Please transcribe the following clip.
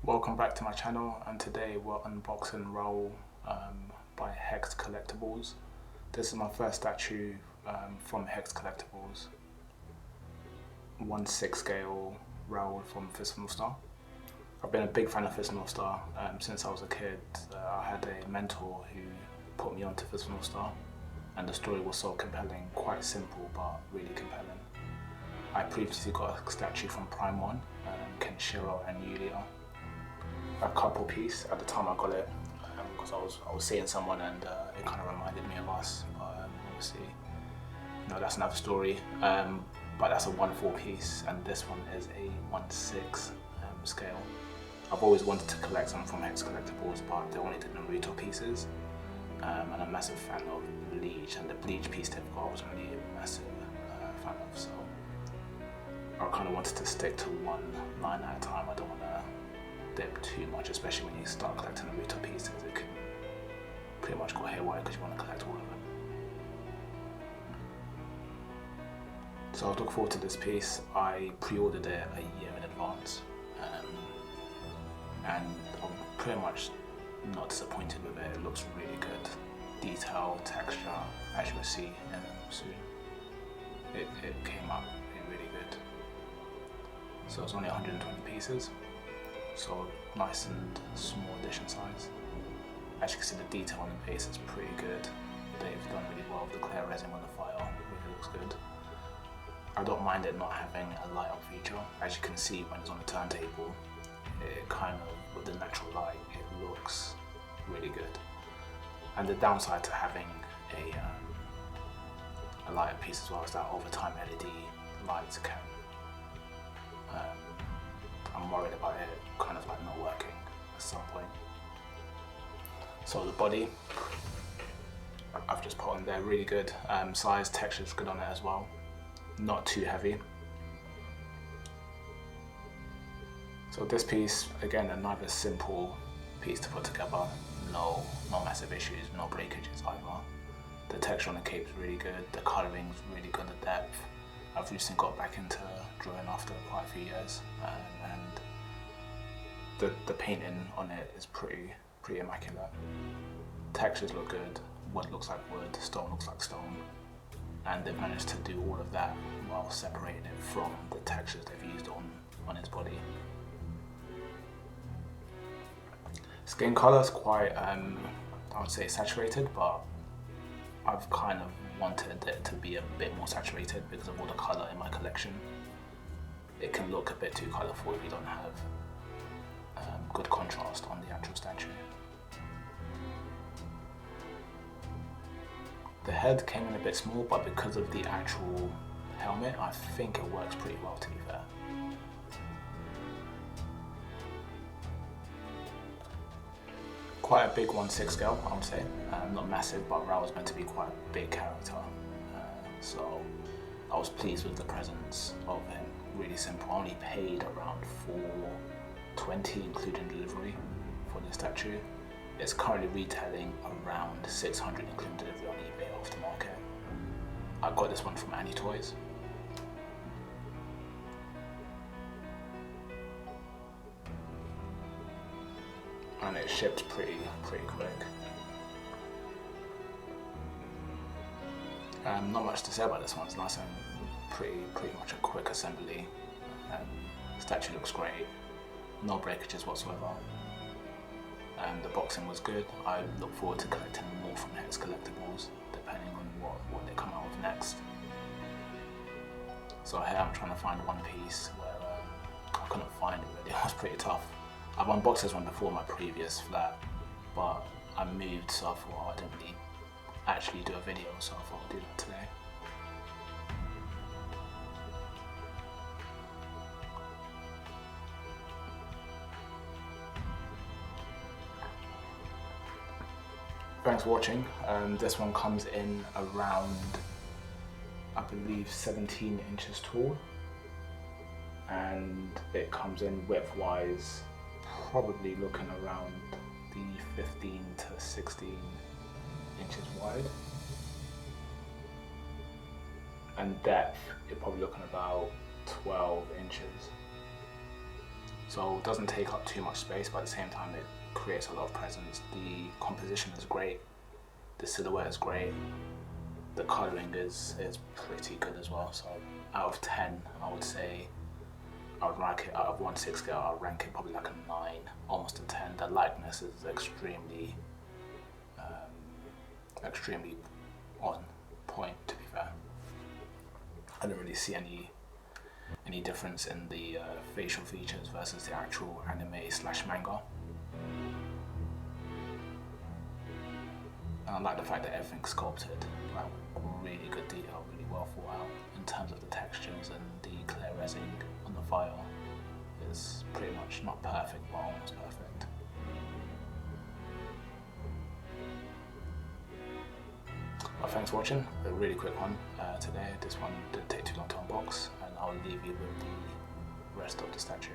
Welcome back to my channel, and today we're unboxing Roah by Hex Collectibles. This is my first statue from Hex Collectibles. 1/6 scale Roah from Fist North Star. I've been a big fan of Fist North Star since I was a kid. I had a mentor who put me onto Fist North Star, and the story was so compelling, quite simple but really compelling. I previously got a statue from Prime 1, Kenshiro and Yulia. A couple piece at the time I got it because I was seeing someone and it kind of reminded me of us, but obviously that's another story. But that's a 1/4 piece, and this one is a 1/6 scale. I've always wanted to collect some from Hex Collectibles, but they only did Naruto pieces, and I'm a massive fan of Bleach, and the Bleach piece they've got I was really a massive fan of, so I kind of wanted to stick to one line at a time. I don't want to dip too much, especially when you start collecting Naruto pieces. It can pretty much go haywire because you want to collect all of them. So I was looking forward to this piece. I pre-ordered it a year in advance, and I'm pretty much not disappointed with it. It looks really good. Detail, texture, as you will see soon. It came out really good. So it's only 120 pieces. So nice and small edition size. As you can see, the detail on the base is pretty good. They've done really well with the clear resin on the file. It really looks good. I don't mind it not having a light up feature. As you can see when it's on the turntable, it kind of, with the natural light, it looks really good. And the downside to having a light up piece as well is that over time LED lights can I'm worried about it kind of like not working at some point. So the body, I've just put on there, really good. Size, texture is good on it as well. Not too heavy. So this piece, again, another simple piece to put together. No massive issues, no breakages either. The texture on the cape is really good. The colouring is really good, the depth. I've recently got back into drawing after quite a few years, and the painting on it is pretty immaculate. Textures look good, wood looks like wood, stone looks like stone, and they've managed to do all of that while separating it from the textures they've used on its body. Skin colour is quite, I would say saturated, but I've kind of wanted it to be a bit more saturated because of all the colour in my collection. It can look a bit too colourful if you don't have good contrast on the actual statue. The head came in a bit small, but because of the actual helmet, I think it works pretty well, to be fair. Quite a big 1/6 scale, I would say. Not massive, but Roah was meant to be quite a big character. So I was pleased with the presence of him. Really simple. I only paid around $420 including delivery for the statue. It's currently retailing around $600 including delivery on eBay aftermarket. I got this one from Annie Toys. And it shipped pretty quick. Not much to say about this one. It's nice and pretty much a quick assembly. Statue looks great. No breakages whatsoever. The boxing was good. I look forward to collecting more from Hex Collectibles, depending on what they come out with next. So here I'm trying to find one piece where I couldn't find it really. It was pretty tough. I've unboxed this one before in my previous flat, but I moved, so I thought I didn't really actually do a video, so I thought I'd do that today. Thanks for watching. This one comes in around, I believe, 17 inches tall, and it comes in width-wise, probably looking around the 15 to 16 inches wide, and depth, you're probably looking about 12 inches. So it doesn't take up too much space, but at the same time it creates a lot of presence. The composition is great, the silhouette is great, the colouring is pretty good as well. So out of 10, I would say, I would rank it out of 1 to 6 scale, I'll rank it probably like a 9, almost a 10. The likeness is extremely on point, to be fair. I don't really see any difference in the facial features versus the actual anime / manga. And I like the fact that everything's sculpted, like really good detail, really well thought out in terms of the textures, and the clear resin on the file is pretty much not perfect, but almost perfect. Well, thanks for watching. A really quick one today. This one didn't take too long to unbox, and I'll leave you with the rest of the statue.